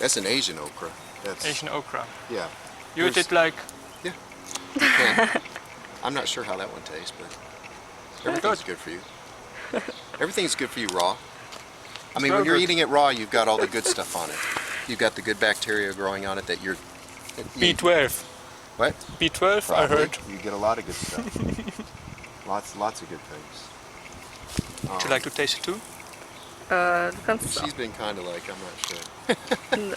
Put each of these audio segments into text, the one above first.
That's an Asian okra. That's Asian okra. yeah. You eat it like Yeah. You can. I'm not sure how that one tastes, but everything's good for you. Everything's good for you raw. I mean, when you're eating it raw, you've got all the good stuff on it. You've got the good bacteria growing on it that you're. B12. What? B12, Probably. I heard. You get a lot of good stuff. lots of good things. Would you like to taste it too? Du kannst She's been kind of like, I'm not sure. you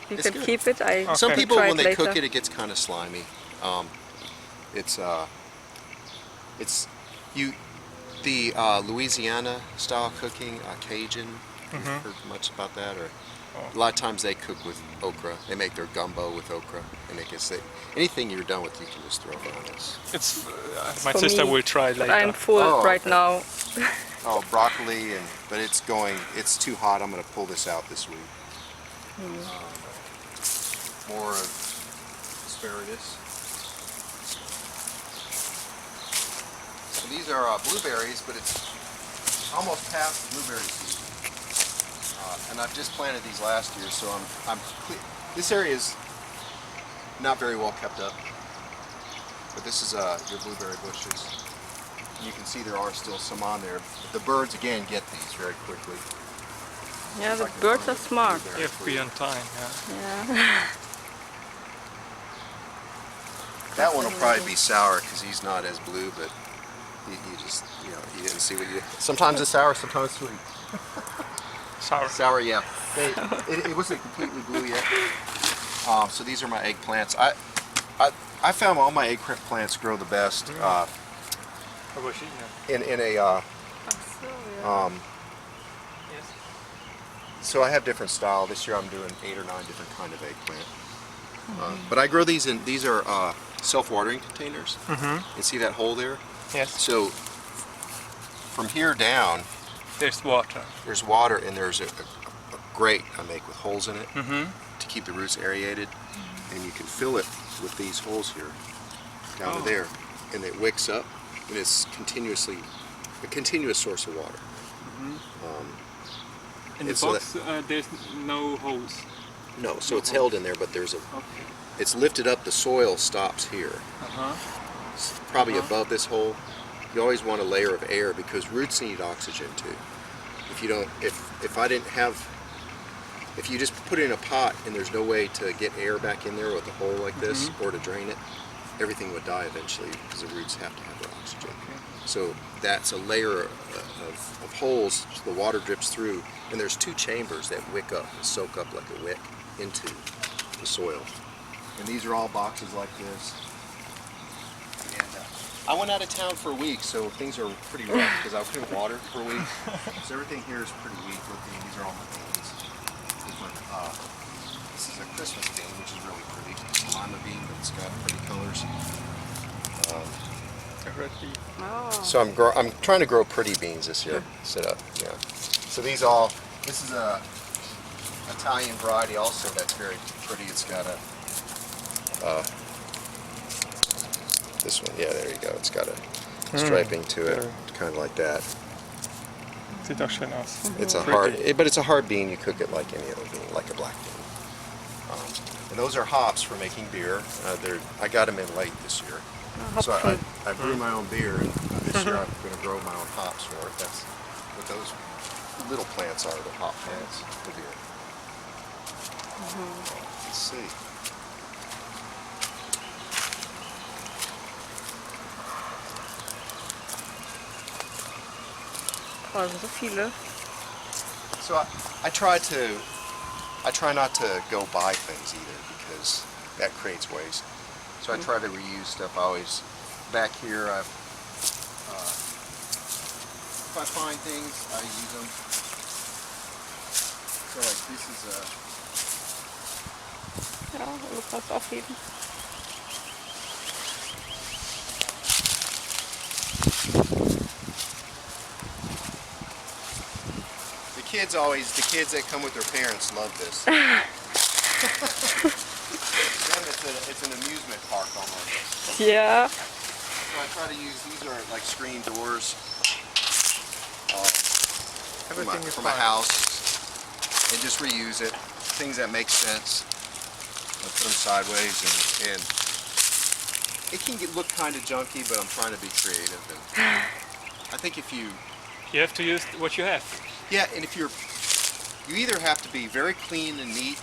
It's can good. keep it. I Some will people, try when it they later. cook it, it gets kind of slimy. The Louisiana style cooking, Cajun. You've heard much about that, or a lot of times they cook with okra. They make their gumbo with okra, and it gets anything you're done with, you can just throw it on this. It's my for sister me, will try but later. I'm full Oh, right okay. now. Oh, broccoli, but it's too hot. I'm going to pull this out this week. More of asparagus. So these are blueberries, but it's almost past the blueberry season. And I've just planted these last year, so this area is not very well kept up. But this is your blueberry bushes. You can see there are still some on there. But the birds, again, get these very quickly. Yeah, If the I can birds find are a smart. blueberry If for we you. on time, yeah. Yeah. That one will probably be sour because he's not as blue, but he just, he didn't see what you... Sometimes it's sour, sometimes sweet. Sour. Sour, yeah. It wasn't completely blue yet. So these are my eggplants. I found all my eggplants grow the best in a... So I have different style. This year I'm doing 8 or 9 different kind of eggplant. But I grow these these are self-watering containers. You see that hole there? Yes. So from here down, There's water. there's water, and there's a grate I make with holes in it to keep the roots aerated. And you can fill it with these holes here down to there, and it wicks up, and it's a continuous source of water. In the It's so box, there's no holes. No, so it's held in there, but it's lifted up. The soil stops here. It's probably above this hole. You always want a layer of air because roots need oxygen too. If you don't, if you just put it in a pot and there's no way to get air back in there with a hole like this or to drain it, everything would die eventually because the roots have to have their oxygen. So that's a layer of holes so the water drips through, and there's 2 chambers that wick up and soak up like a wick into the soil. And these are all boxes like this. And I went out of town for a week, so things are pretty rough because I couldn't water for a week. So everything here is pretty weak. These are all my beans. This is a Christmas bean, which is really pretty. Lima bean, but it's got pretty colors. So I'm trying to grow pretty beans this year. Yeah. So this is a Italian variety also that's very pretty. It's got this one, yeah, there you go. It's got a striping to it, kind of like that. Sieht auch schön aus. It's but it's a hard bean. You cook it like any other bean, like a black bean. And those are hops for making beer. I got them in late this year. So I brew my own beer, and this year I'm going to grow my own hops for it. That's what those little plants are, the hop plants for beer. Let's see. Oh, das sind so viele. So I try not to go buy things either because that creates waste. So I try to reuse stuff. Back here, if I find things, I use them. So like this is Ja, du kannst aufheben. the kids that come with their parents love this. It's an amusement park almost. Ja. So I try to use, these are like screen doors Everything is for my fine. house. and just reuse it. Things that make sense. I'll put them sideways, and it can look kind of junky, but I'm trying to be creative. And I think if you, You have to use what you have. yeah, and if you either have to be very clean and neat,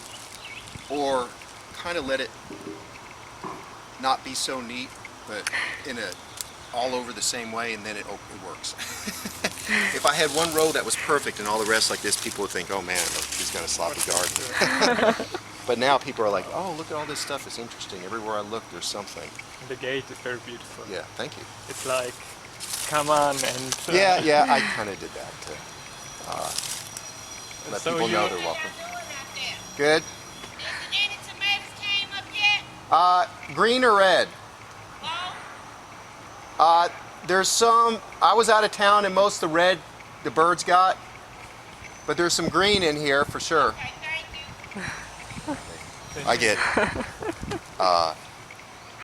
or kind of let it not be so neat, but in a all over the same way, and then it works. If I had one row that was perfect and all the rest like this, people would think, oh man, look, he's got a sloppy garden. But now people are like, oh, look at all this stuff, it's interesting. Everywhere I look, there's something. The gate is very beautiful. Yeah, thank you. It's like, come on and... Yeah, I kind of did that to let So people you- know they're welcome. Good. Any tomatoes came up yet? Green or red? There's some, I was out of town and most of the red the birds got, but there's some green in here for sure. Okay, thank you. I get